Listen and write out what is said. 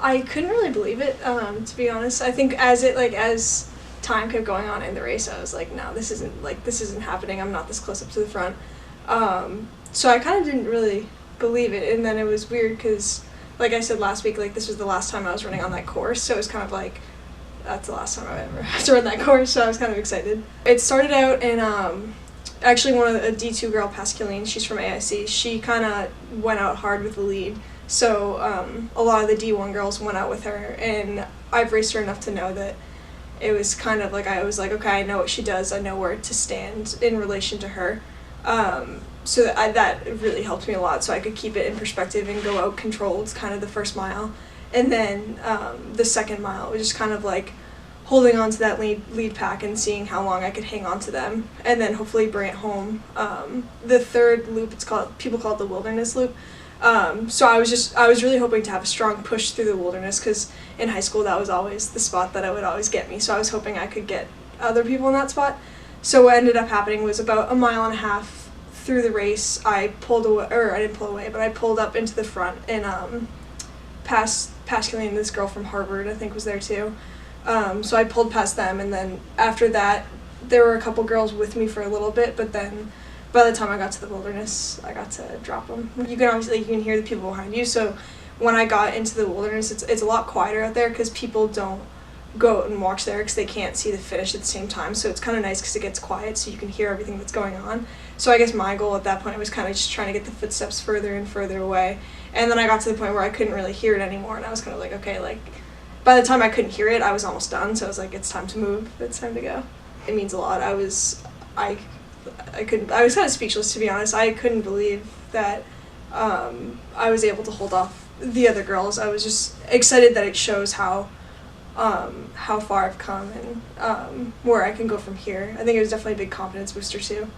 I couldn't really believe it, to be honest. I think as time kept going on in the race, I was like, no, this isn't happening. I'm not this close up to the front. So I kind of didn't really believe it, and then it was weird because, like I said last week, like this was the last time I was running on that course, so it was kind of like, that's the last time I ever have to run that course, so I was kind of excited. It started out in, actually one of the D2 girl, Pascaline, she's from AIC, she kind of went out hard with the lead. So a lot of the D1 girls went out with her, and I've raced her enough to know that it was kind of like, I was like, okay, I know what she does, I know where to stand in relation to her. So that really helped me a lot, so I could keep it in perspective and go out controlled kind of the first mile. And then the second mile was just kind of like holding on to that lead pack and seeing how long I could hang on to them, and then hopefully bring it home. The third loop, people call it the wilderness loop. So I was really hoping to have a strong push through the wilderness, because in high school that was always the spot that would always get me, so I was hoping I could get other people in that spot. So what ended up happening was about a mile and a half through the race, I pulled away, or I didn't pull away, but I pulled up into the front and past Pascaline, this girl from Harvard, I think was there too. So I pulled past them, and then after that there were a couple girls with me for a little bit, but then by the time I got to the wilderness, I got to drop them. You can hear the people behind you, so when I got into the wilderness, it's a lot quieter out there because people don't go out and watch there because they can't see the finish at the same time, so it's kind of nice because it gets quiet so you can hear everything that's going on. So I guess my goal at that point was kind of just trying to get the footsteps further and further away, and then I got to the point where I couldn't really hear it anymore, and I was kind of like, okay, like by the time I couldn't hear it, I was almost done, so I was like, it's time to move, it's time to go. It means a lot. I was kind of speechless, to be honest. I couldn't believe that I was able to hold off the other girls. I was just excited that it shows how far I've come and where I can go from here. I think it was definitely a big confidence booster too.